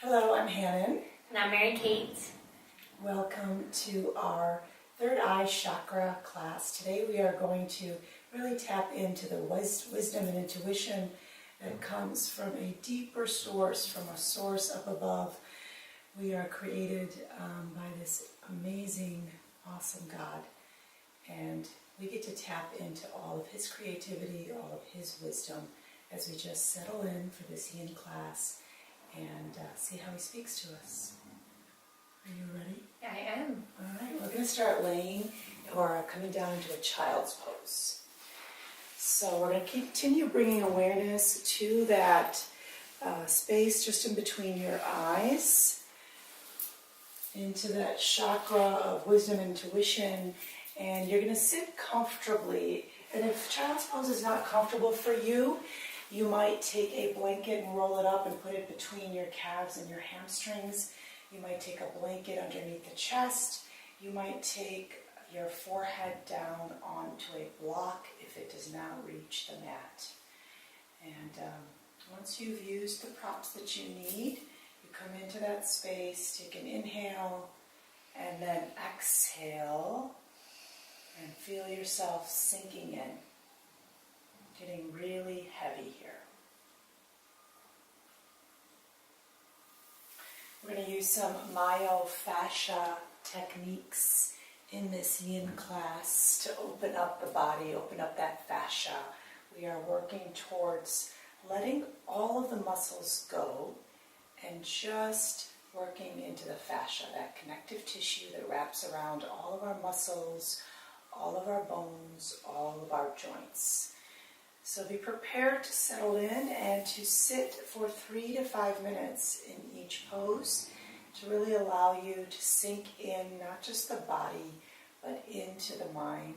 Hello, I'm Hannon. And I'm Mary Kate. Welcome to our third eye chakra class. Today we are going to really tap into the wisdom and intuition that comes from a deeper source, from a source up above. We are created by this amazing, awesome God, and we get to tap into all of His creativity, all of His wisdom as we just settle in for this yin class and see how He speaks to us. Are you ready? I am. All right, we're going to start laying or coming down into a child's pose. So we're going to continue bringing awareness to that space just in between your eyes, into that chakra of wisdom and intuition, and you're going to sit comfortably. And if child's pose is not comfortable for you, you might take a blanket and roll it up and put it between your calves and your hamstrings. You might take a blanket underneath the chest. You might take your forehead down onto a block if it does not reach the mat. And once you've used the props that you need, you come into that space, take an inhale, and then exhale, and feel yourself sinking in, getting really heavy here. We're going to use some myofascia techniques in this yin class to open up the body, open up that fascia. We are working towards letting all of the muscles go and just working into the fascia, that connective tissue that wraps around all of our muscles, all of our bones, all of our joints. So be prepared to settle in and to sit for 3 to 5 minutes in each pose to really allow you to sink in not just the body, but into the mind.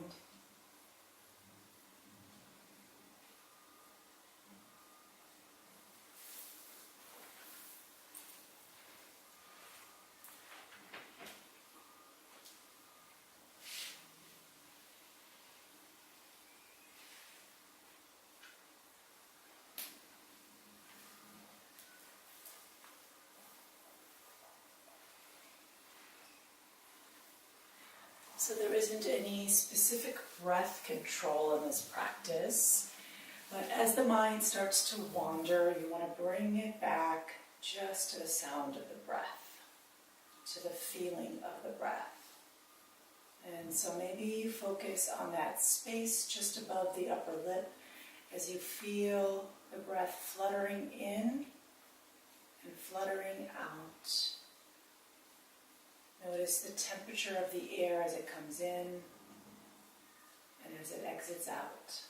So there isn't any specific breath control in this practice, but as the mind starts to wander, you want to bring it back just to the sound of the breath, to the feeling of the breath. And so maybe you focus on that space just above the upper lip as you feel the breath fluttering in and fluttering out. Notice the temperature of the air as it comes in and as it exits out.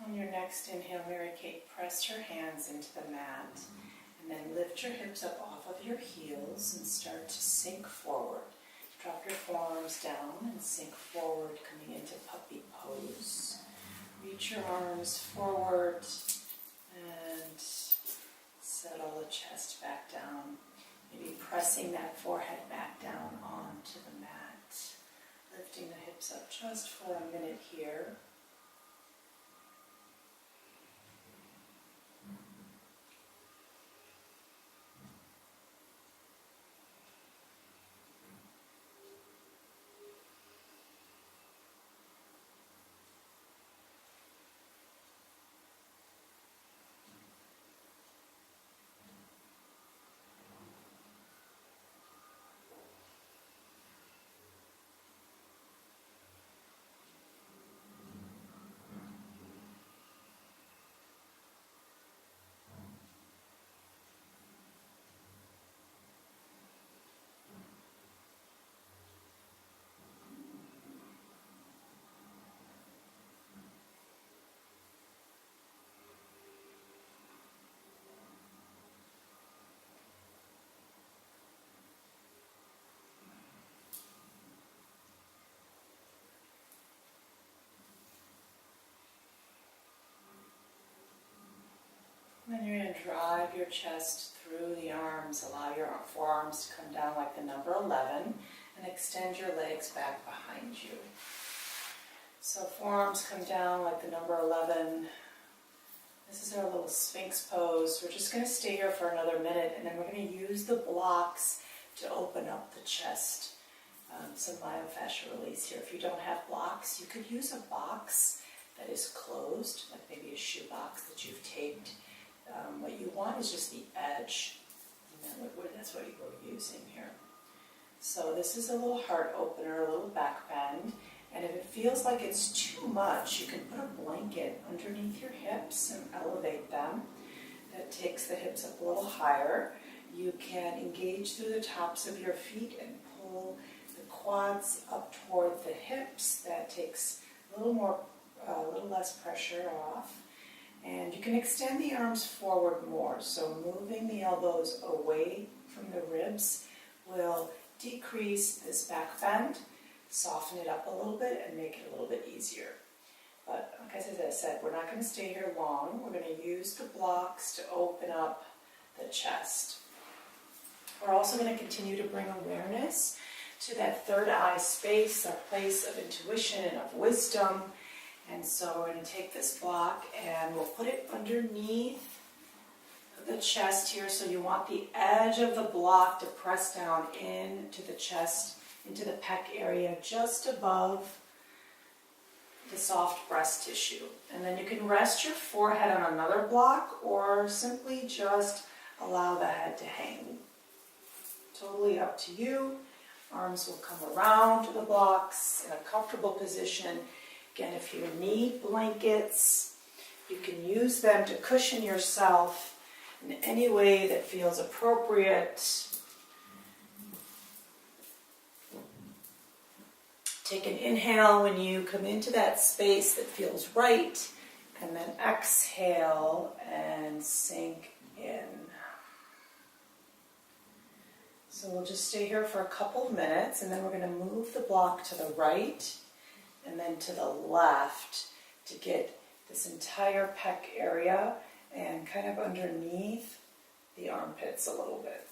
On your next inhale, Mary Kate, press your hands into the mat and then lift your hips up off of your heels and start to sink forward. Drop your forearms down and sink forward, coming into puppy pose. Reach your arms forward and settle the chest back down. Maybe pressing that forehead back down onto the mat. Lifting the hips up just for a minute here. Then you're going to drive your chest through the arms. Allow your forearms to come down like the number 11 and extend your legs back behind you. So forearms come down like the number 11. This is our little Sphinx pose. We're just going to stay here for another minute and then we're going to use the blocks to open up the chest. Some myofascial release here. If you don't have blocks, you could use a box that is closed, like maybe a shoe box that you've taped. What you want is just the edge, and that's what we're using here. So this is a little heart opener, a little back bend, and if it feels like it's too much, you can put a blanket underneath your hips and elevate them. That takes the hips up a little higher. You can engage through the tops of your feet and pull the quads up toward the hips. That takes a little less pressure off. And you can extend the arms forward more, so moving the elbows away from the ribs will decrease this back bend, soften it up a little bit, and make it a little bit easier. But like as I said, we're not going to stay here long. We're going to use the blocks to open up the chest. We're also going to continue to bring awareness to that third eye space, our place of intuition and of wisdom. And so we're going to take this block and we'll put it underneath the chest here. So you want the edge of the block to press down into the chest, into the pec area, just above the soft breast tissue. And then you can rest your forehead on another block or simply just allow the head to hang. Totally up to you. Arms will come around to the blocks in a comfortable position. Again, if you need blankets, you can use them to cushion yourself in any way that feels appropriate. Take an inhale when you come into that space that feels right, and then exhale and sink in. So we'll just stay here for a couple of minutes, and then we're going to move the block to the right and then to the left to get this entire pec area and kind of underneath the armpits a little bit.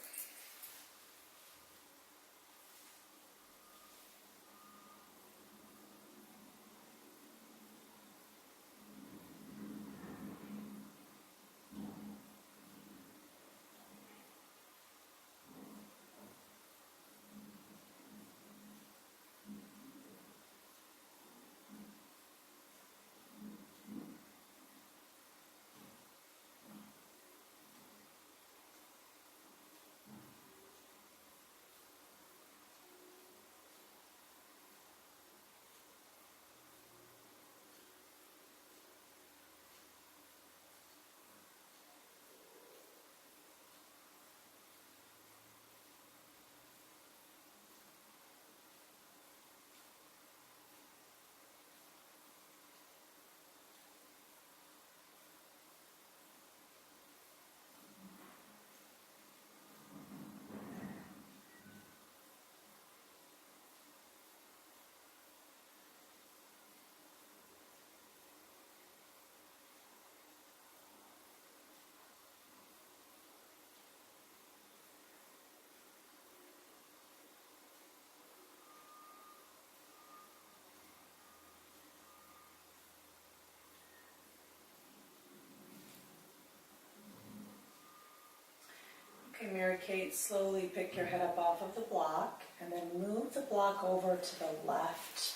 Okay, Mary Kate, slowly pick your head up off of the block and then move the block over to the left.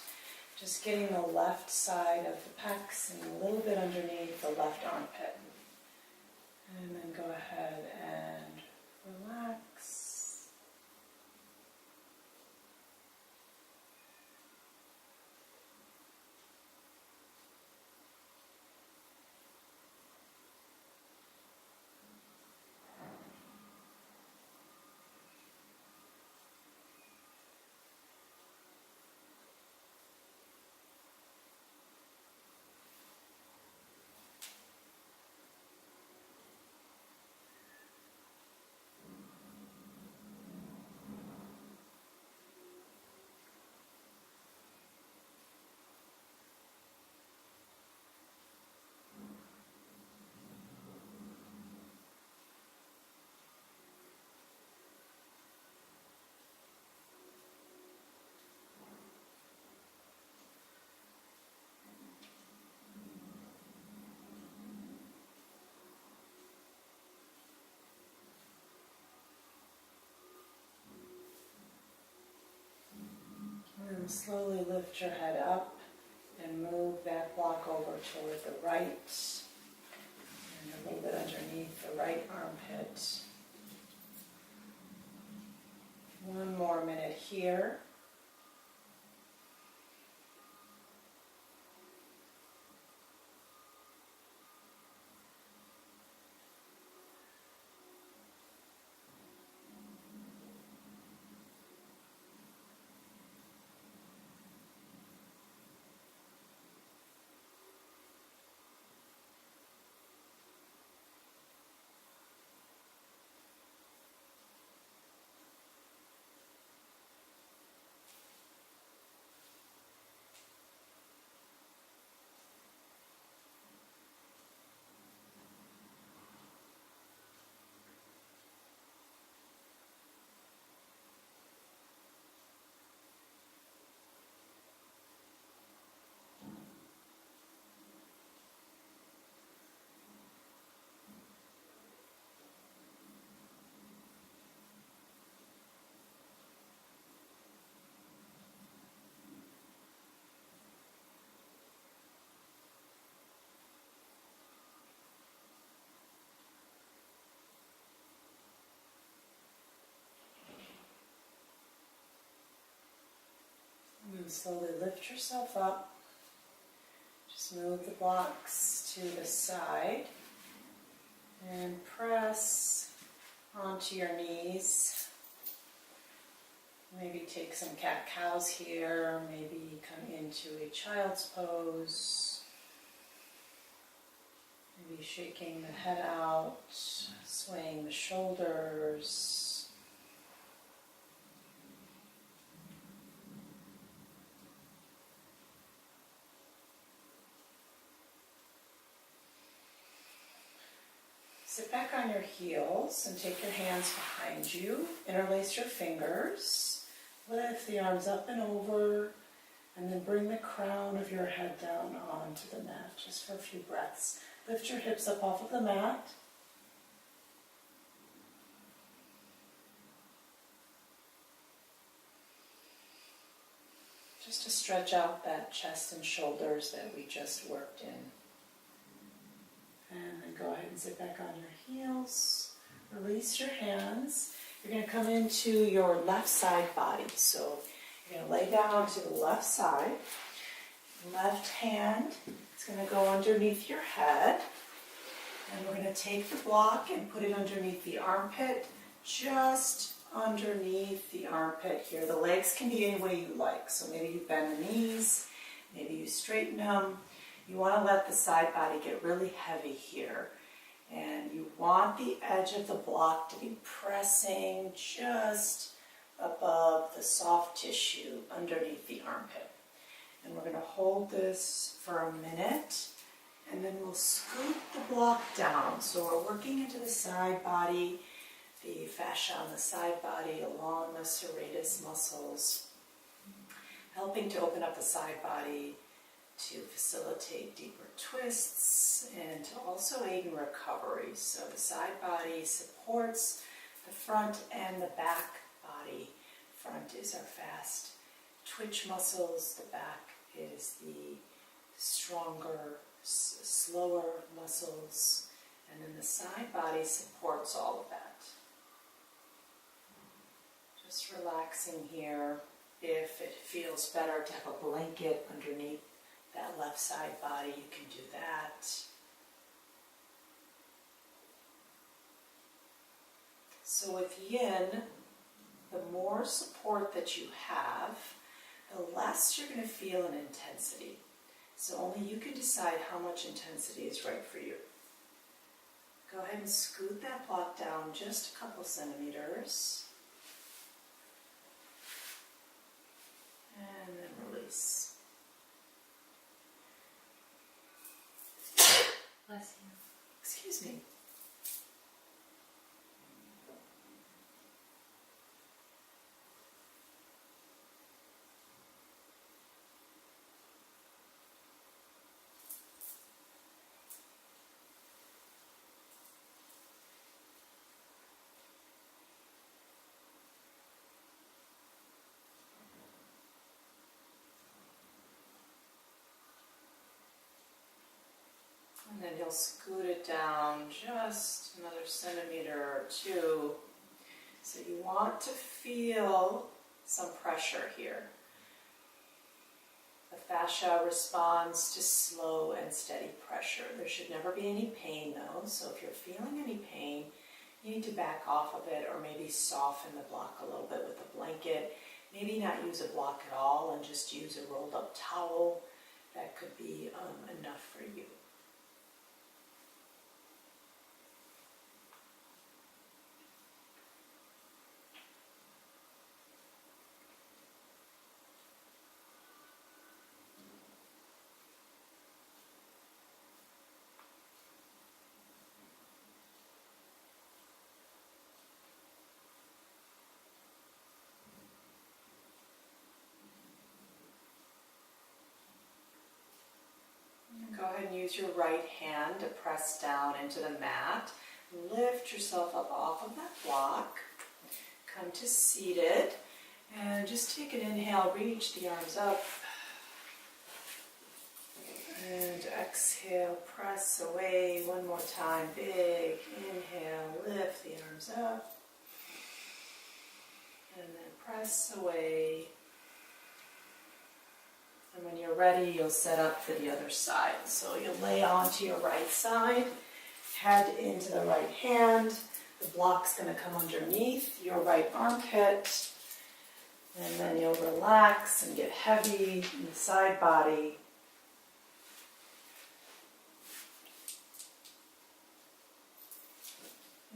Just getting the left side of the pecs and a little bit underneath the left armpit. And then go ahead and relax. And slowly lift your head up and move that block over toward the right and a little bit underneath the right armpit. One more minute here. And slowly lift yourself up. Just move the blocks to the side and press onto your knees. Maybe take some cat-cows here, maybe come into a child's pose. Maybe shaking the head out, swaying the shoulders. Sit back on your heels and take your hands behind you. Interlace your fingers. Lift the arms up and over. And then bring the crown of your head down onto the mat just for a few breaths. Lift your hips up off of the mat. Just to stretch out that chest and shoulders that we just worked in. And then go ahead and sit back on your heels. Release your hands. You're going to come into your left side body. So you're going to lay down onto the left side. Left hand is going to go underneath your head. And we're going to take the block and put it underneath the armpit, just underneath the armpit here. The legs can be any way you like. So maybe you bend the knees, maybe you straighten them. You want to let the side body get really heavy here. And you want the edge of the block to be pressing just above the soft tissue underneath the armpit. And we're going to hold this for a minute, and then we'll scoop the block down. So we're working into the side body, the fascia on the side body along the serratus muscles, helping to open up the side body to facilitate deeper twists and to also aid in recovery. So the side body supports the front and the back body. Front is our fast twitch muscles, the back is the stronger, slower muscles, and then the side body supports all of that. Just relaxing here. If it feels better to have a blanket underneath that left side body, you can do that. So with yin, the more support that you have, the less you're going to feel an intensity. So only you can decide how much intensity is right for you. Go ahead and scoot that block down just a couple centimeters. And then release. Bless you. Excuse me. And then you'll scoot it down just another centimeter or two. So you want to feel some pressure here. The fascia responds to slow and steady pressure. There should never be any pain though, so if you're feeling any pain, you need to back off of it or maybe soften the block a little bit with a blanket. Maybe not use a block at all and just use a rolled up towel. That could be enough for you. Go ahead and use your right hand to press down into the mat. Lift yourself up off of that block. Come to seated. And just take an inhale, reach the arms up. And exhale, press away. One more time. Big inhale, lift the arms up. And then press away. And when you're ready, you'll set up for the other side. So you'll lay onto your right side, head into the right hand. The block's going to come underneath your right armpit. And then you'll relax and get heavy in the side body.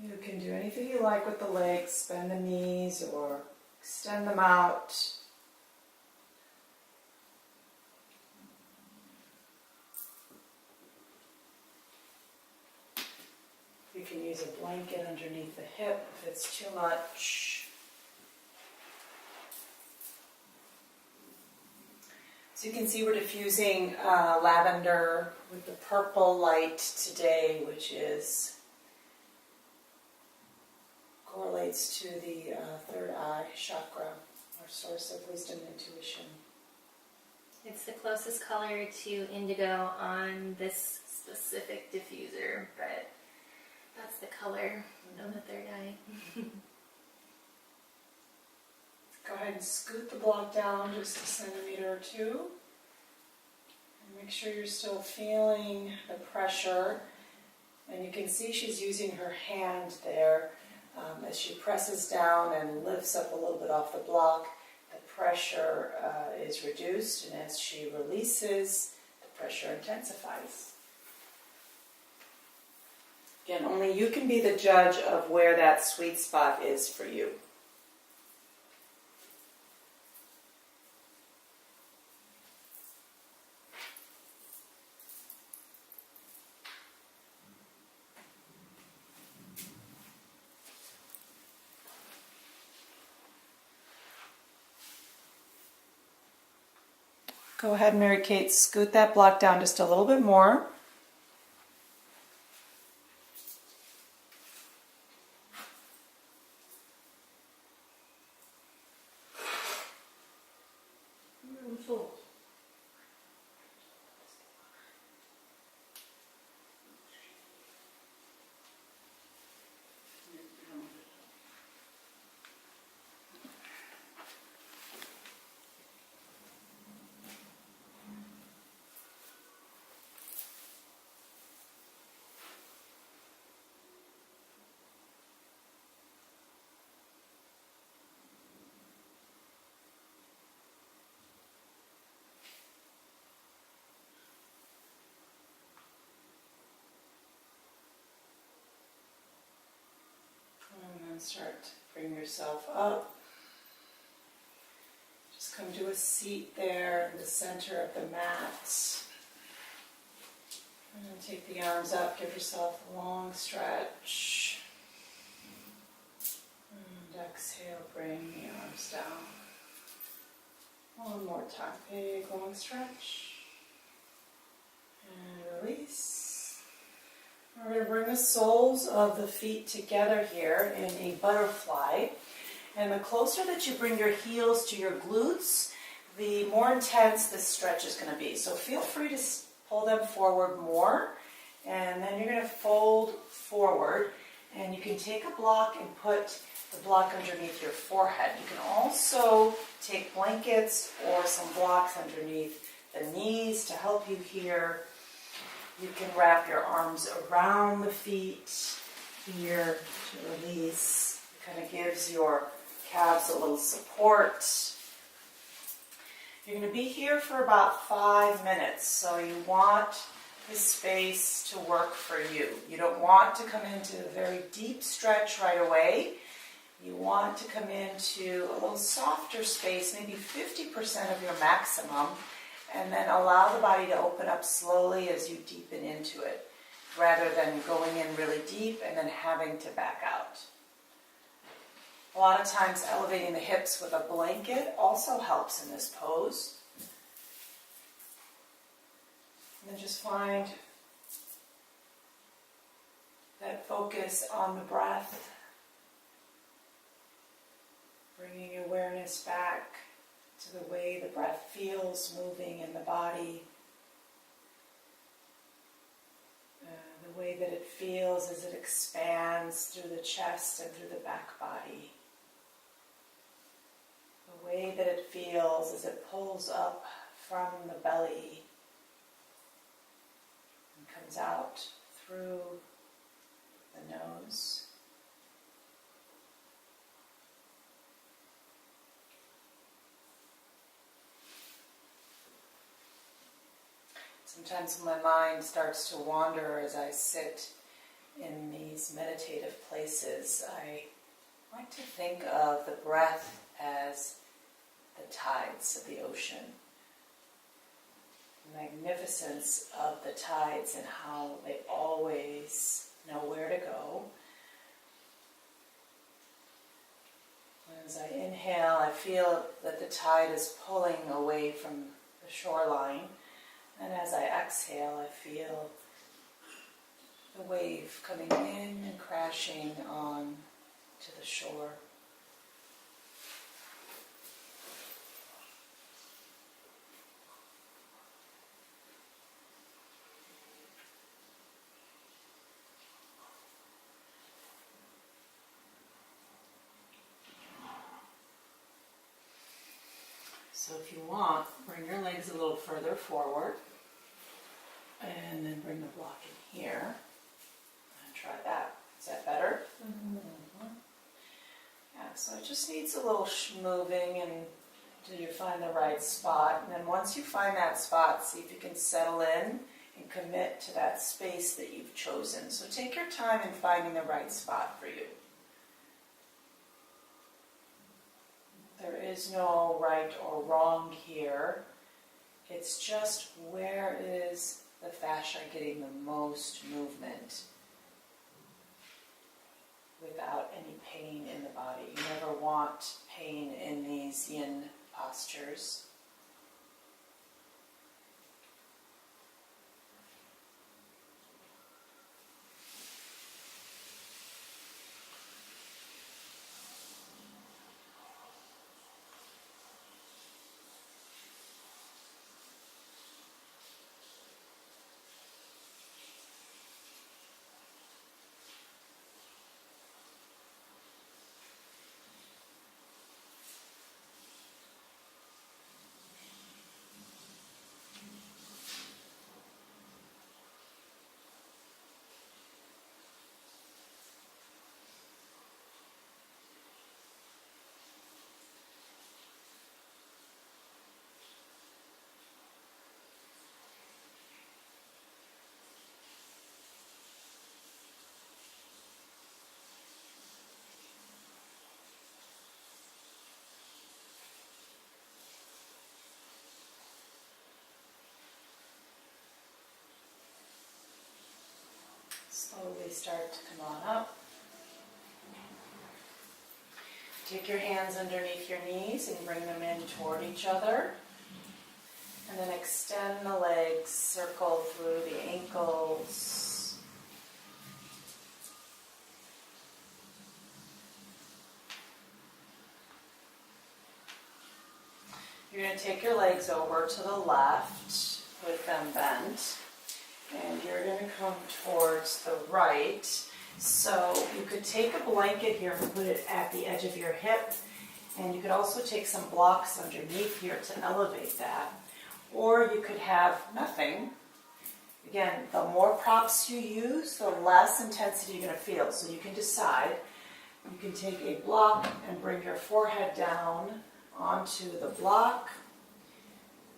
You can do anything you like with the legs, bend the knees or extend them out. You can use a blanket underneath the hip if it's too much. So you can see we're diffusing lavender with the purple light today, which correlates to the third eye chakra, our source of wisdom and intuition. It's the closest color to indigo on this specific diffuser, but that's the color of the third eye. Go ahead and scoot the block down just a centimeter or two. And make sure you're still feeling the pressure. And you can see she's using her hand there as she presses down and lifts up a little bit off the block. The pressure is reduced, and as she releases, the pressure intensifies. Again, only you can be the judge of where that sweet spot is for you. Go ahead, Mary Kate, scoot that block down just a little bit more. And start to bring yourself up. Just come to a seat there in the center of the mat. And take the arms up, give yourself a long stretch. And exhale, bring the arms down. One more time, big long stretch. And release. We're going to bring the soles of the feet together here in a butterfly. And the closer that you bring your heels to your glutes, the more intense this stretch is going to be. So feel free to pull them forward more. And then you're going to fold forward. And you can take a block and put the block underneath your forehead. You can also take blankets or some blocks underneath the knees to help you here. You can wrap your arms around the feet here to release. It kind of gives your calves a little support. You're going to be here for about 5 minutes, so you want this space to work for you. You don't want to come into a very deep stretch right away. You want to come into a little softer space, maybe 50% of your maximum, and then allow the body to open up slowly as you deepen into it, rather than going in really deep and then having to back out. A lot of times elevating the hips with a blanket also helps in this pose. And then just find that focus on the breath, bringing awareness back to the way the breath feels moving in the body, the way that it feels as it expands through the chest and through the back body, the way that it feels as it pulls up from the belly and comes out through the nose. Sometimes my mind starts to wander as I sit in these meditative places. I like to think of the breath as the tides of the ocean. The magnificence of the tides and how they always know where to go. As I inhale, I feel that the tide is pulling away from the shoreline. And as I exhale, I feel the wave coming in and crashing on to the shore. So if you want, bring your legs a little further forward and then bring the block in here and try that. Is that better? Mm-hmm. Yeah, so it just needs a little moving until you find the right spot. And then once you find that spot, see if you can settle in and commit to that space that you've chosen. So take your time in finding the right spot for you. There is no right or wrong here. It's just where is the fascia getting the most movement without any pain in the body. You never want pain in these yin postures. start to come on up. Take your hands underneath your knees and bring them in toward each other. And then extend the legs, circle through the ankles. You're going to take your legs over to the left with them bent. And you're going to come towards the right. So you could take a blanket here and put it at the edge of your hip. And you could also take some blocks underneath here to elevate that. Or you could have nothing. Again, the more props you use, the less intensity you're going to feel. So you can decide. You can take a block and bring your forehead down onto the block,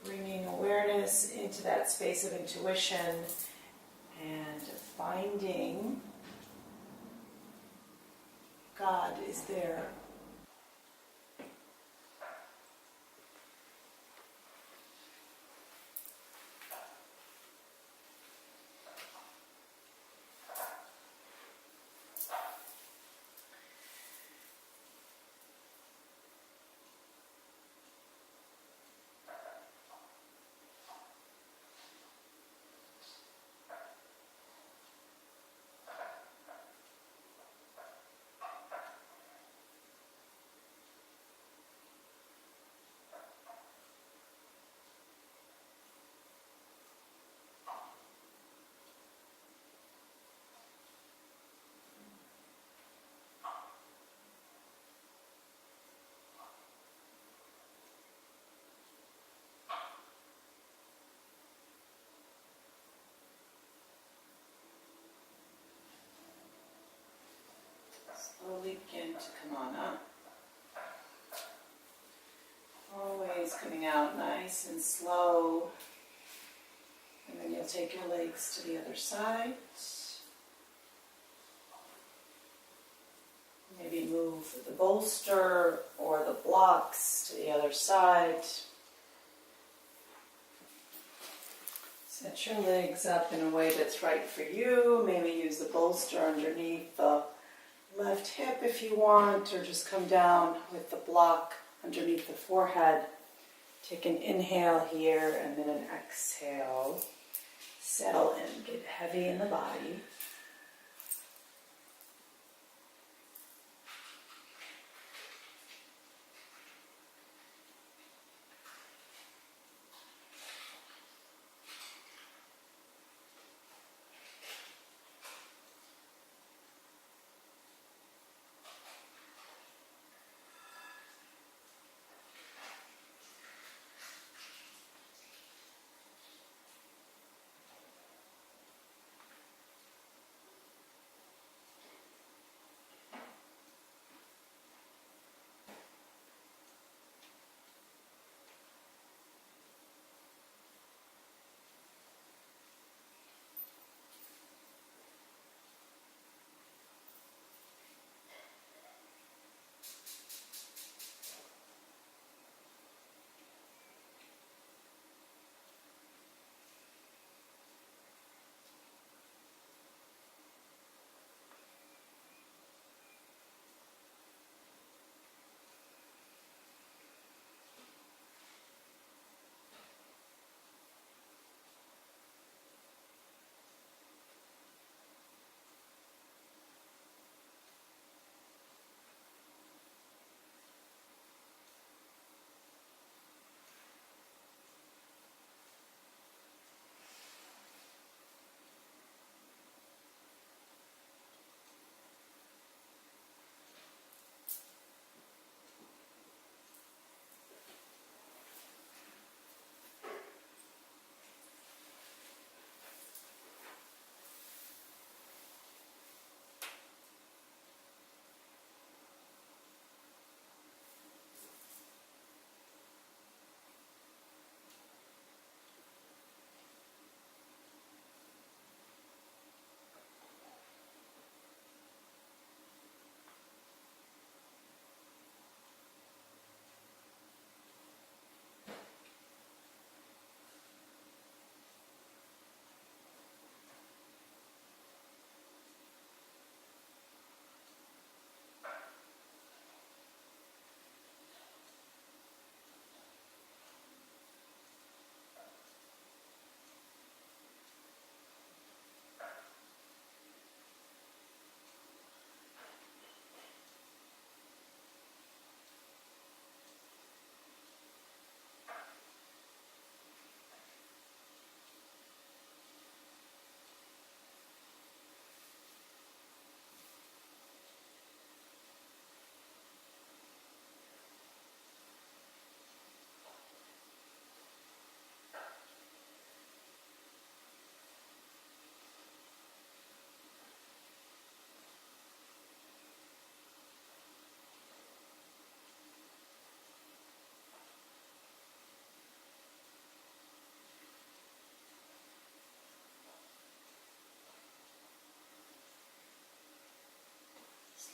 bringing awareness into that space of intuition and finding God is there. Slowly begin to come on up. Always coming out nice and slow. And then you'll take your legs to the other side. Maybe move the bolster or the blocks to the other side. Set your legs up in a way that's right for you. Maybe use the bolster underneath the left hip if you want, or just come down with the block underneath the forehead. Take an inhale here and then an exhale. Settle in, get heavy in the body.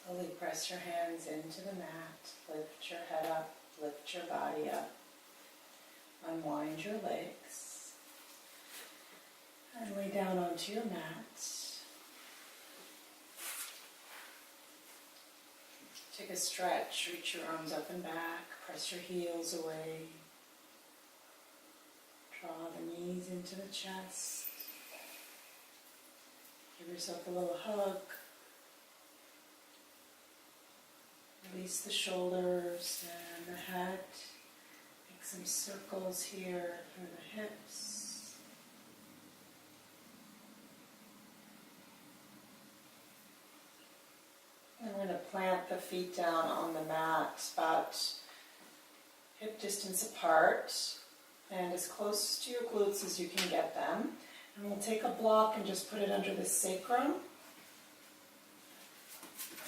Slowly press your hands into the mat, lift your head up, lift your body up, unwind your legs, and lay down onto your mat. Take a stretch, reach your arms up and back, press your heels away, draw the knees into the chest, give yourself a little hug. Release the shoulders and the head. Make some circles here through the hips. I'm going to plant the feet down on the mat about hip distance apart and as close to your glutes as you can get them. And we'll take a block and just put it under the sacrum.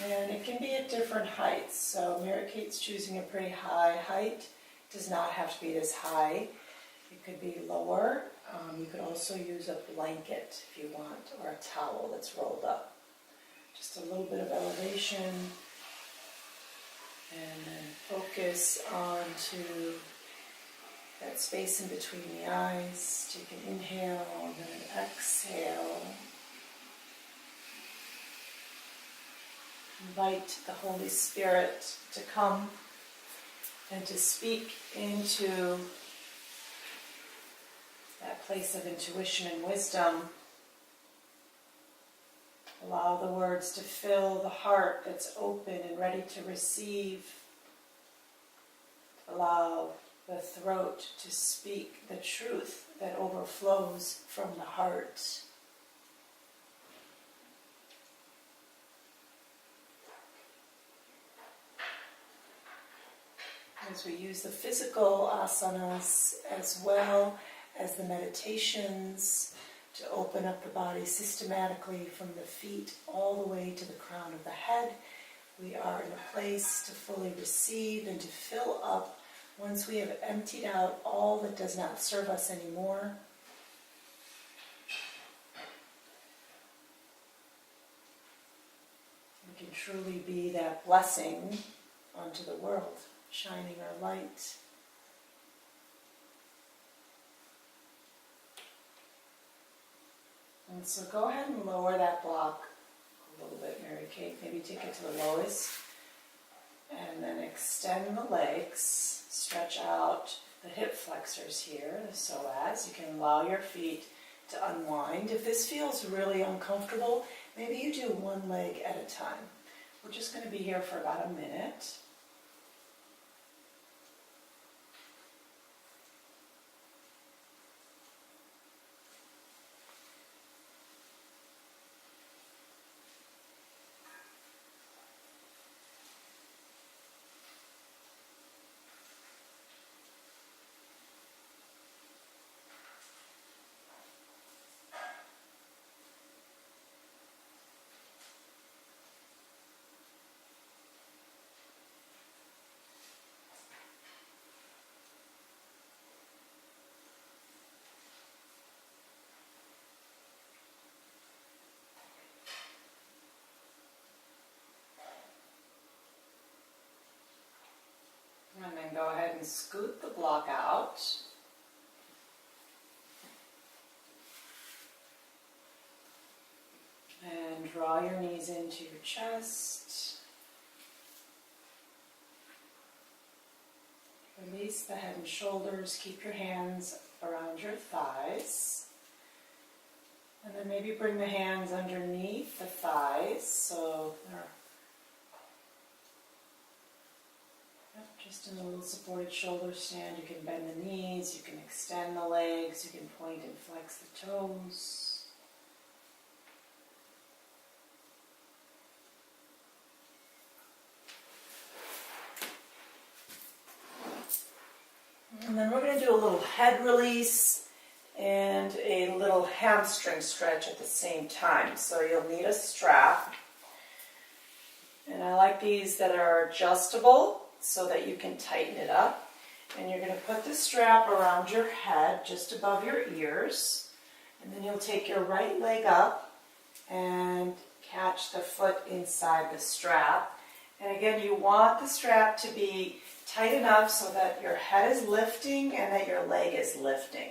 And it can be at different heights, so Mary Kate's choosing a pretty high height. It does not have to be this high. It could be lower. You could also use a blanket if you want, or a towel that's rolled up. Just a little bit of elevation. And then focus onto that space in between the eyes. Take an inhale and then an exhale. Invite the Holy Spirit to come and to speak into that place of intuition and wisdom. Allow the words to fill the heart that's open and ready to receive. Allow the throat to speak the truth that overflows from the heart. As we use the physical asanas as well as the meditations to open up the body systematically from the feet all the way to the crown of the head, we are in a place to fully receive and to fill up once we have emptied out all that does not serve us anymore. We can truly be that blessing onto the world, shining our light. And so go ahead and lower that block a little bit, Mary Kate. Maybe take it to the lowest. And then extend the legs. Stretch out the hip flexors here, the psoas. You can allow your feet to unwind. If this feels really uncomfortable, maybe you do one leg at a time. We're just going to be here for about a minute. And then go ahead and scoot the block out. And draw your knees into your chest. Release the head and shoulders. Keep your hands around your thighs. And then maybe bring the hands underneath the thighs. So they're just in a little supported shoulder stand. You can bend the knees, you can extend the legs, you can point and flex the toes. And then we're going to do a little head release and a little hamstring stretch at the same time. So you'll need a strap. And I like these that are adjustable, so that you can tighten it up. And you're going to put the strap around your head, just above your ears. And then you'll take your right leg up and catch the foot inside the strap. And again, you want the strap to be tight enough so that your head is lifting and that your leg is lifting.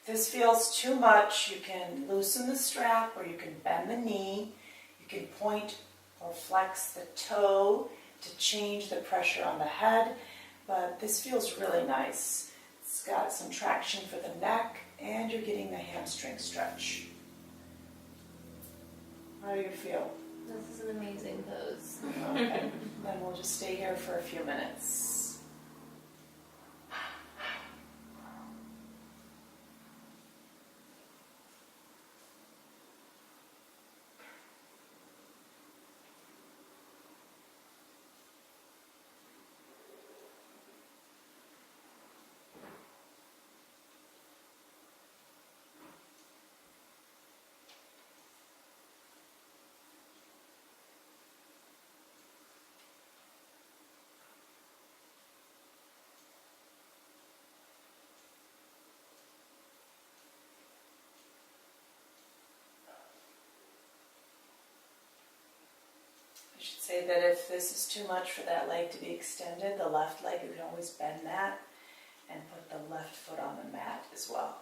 If this feels too much, you can loosen the strap or you can bend the knee. You can point or flex the toe to change the pressure on the head. But this feels really nice. It's got some traction for the neck and you're getting the hamstring stretch. How do you feel? This is an amazing pose. Okay, then we'll just stay here for a few minutes. I should say that if this is too much for that leg to be extended, the left leg, you can always bend that and put the left foot on the mat as well.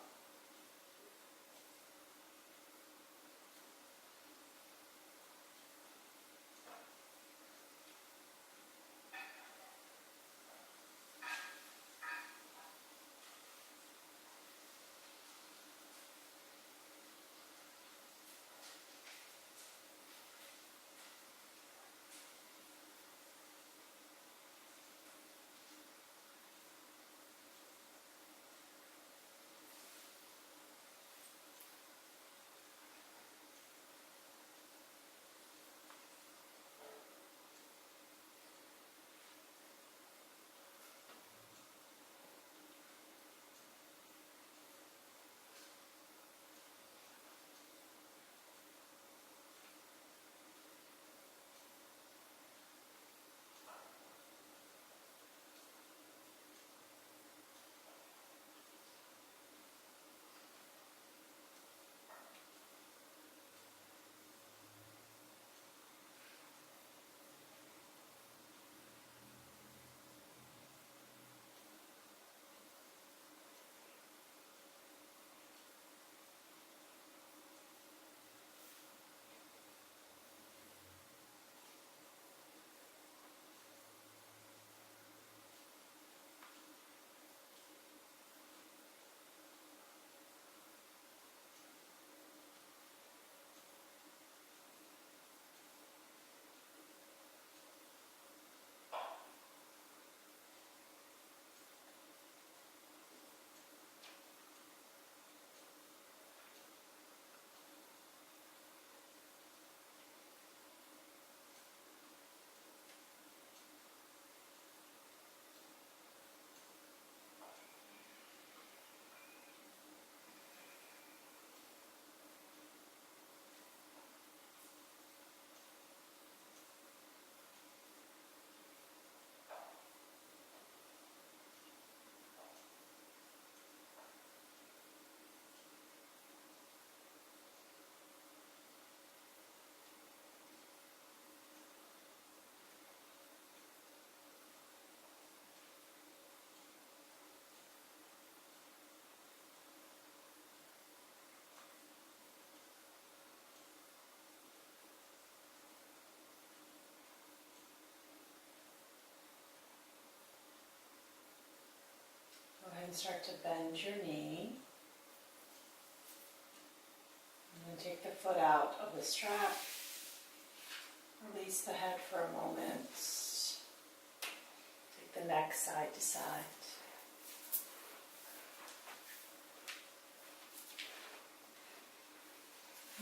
Go ahead and start to bend your knee. And then take the foot out of the strap. Release the head for a moment. Take the neck side to side.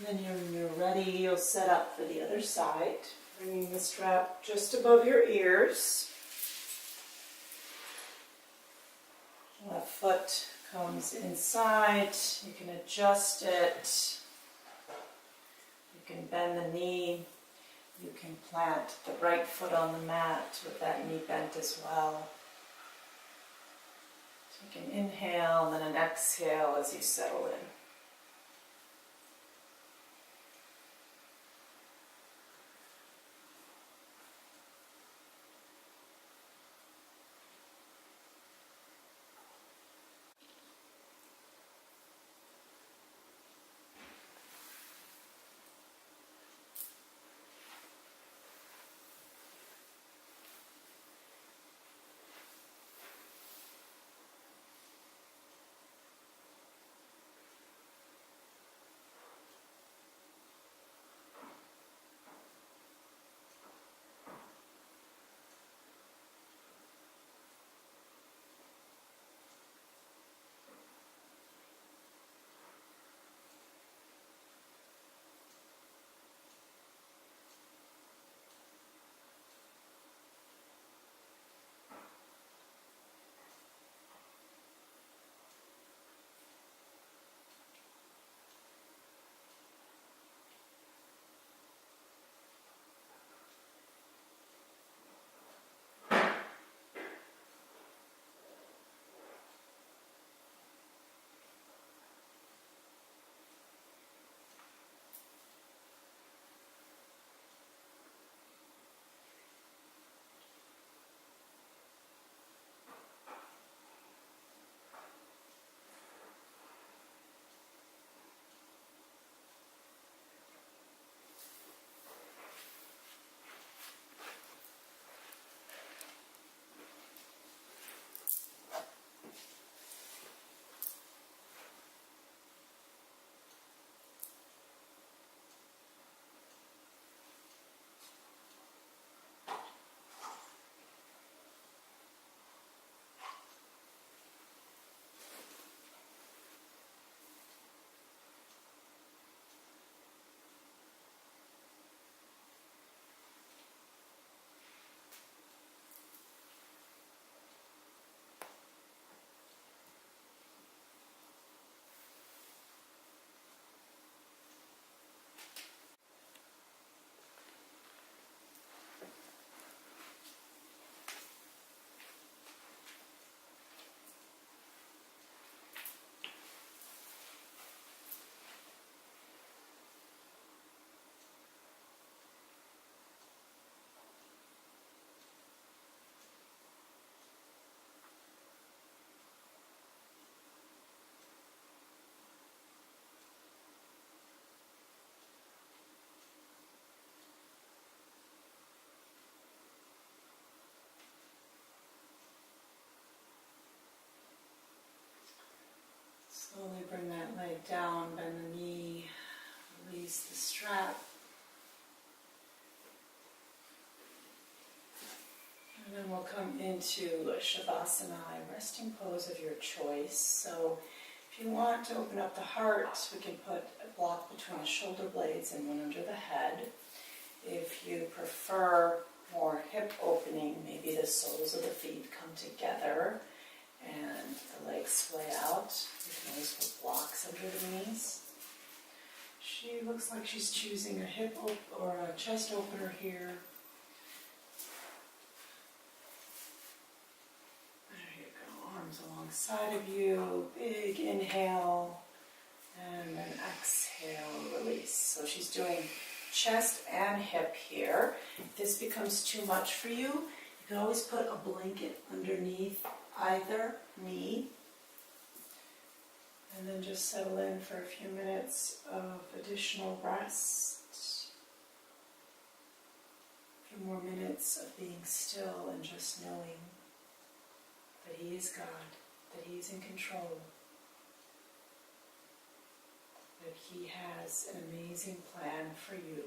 And then when you're ready, you'll set up for the other side, bringing the strap just above your ears. Left foot comes inside. You can adjust it. You can bend the knee. You can plant the right foot on the mat with that knee bent as well. Take an inhale and then an exhale as you settle in. head down, bend the knee, release the strap. And then we'll come into a Shavasana, a resting pose of your choice. So if you want to open up the heart, we can put a block between the shoulder blades and one under the head. If you prefer more hip opening, maybe the soles of the feet come together and the legs splay out. You can always put blocks under the knees. She looks like she's choosing a hip or a chest opener here. There you go, arms alongside of you, big inhale, and then exhale, release. So she's doing chest and hip here. If this becomes too much for you, you can always put a blanket underneath either knee. And then just settle in for a few minutes of additional rest. A few more minutes of being still and just knowing that He is God, that He is in control, that He has an amazing plan for you.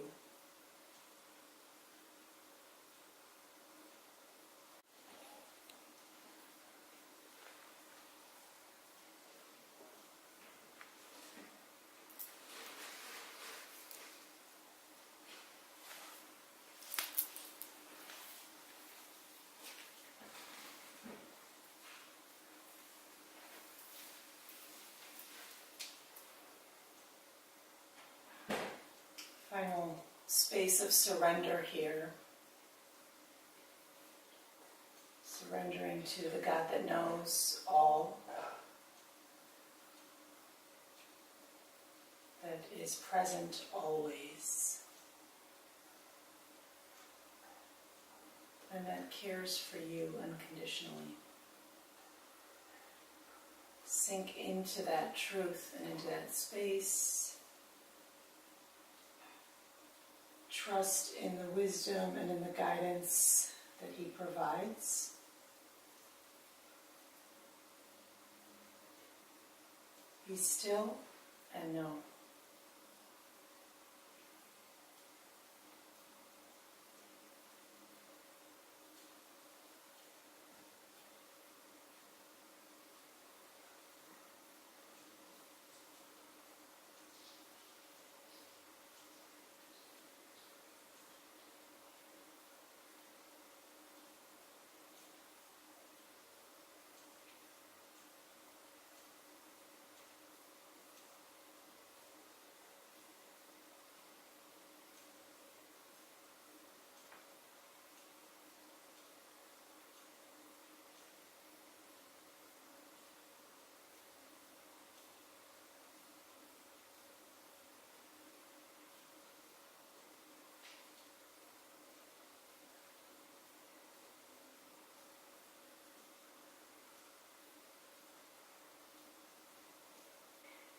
Final space of surrender here. Surrendering to the God that knows all, that is present always, and that cares for you unconditionally. Sink into that truth and into that space. Trust in the wisdom and in the guidance that He provides. Be still and know.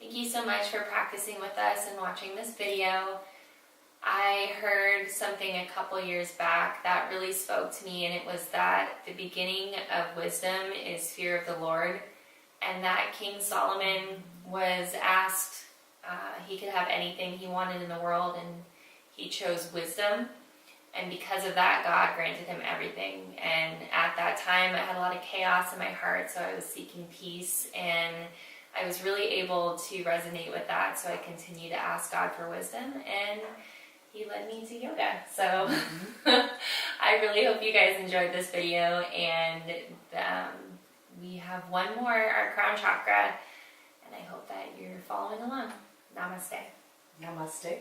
Thank you so much for practicing with us and watching this video. I heard something a couple years back that really spoke to me, and it was that the beginning of wisdom is fear of the Lord, and that King Solomon was asked, he could have anything he wanted in the world, and he chose wisdom, and because of that, God granted him everything. And at that time, I had a lot of chaos in my heart, so I was seeking peace, and I was really able to resonate with that, so I continue to ask God for wisdom, and He led me to yoga. So I really hope you guys enjoyed this video, and we have one more, our crown chakra, and I hope that you're following along. Namaste. Namaste.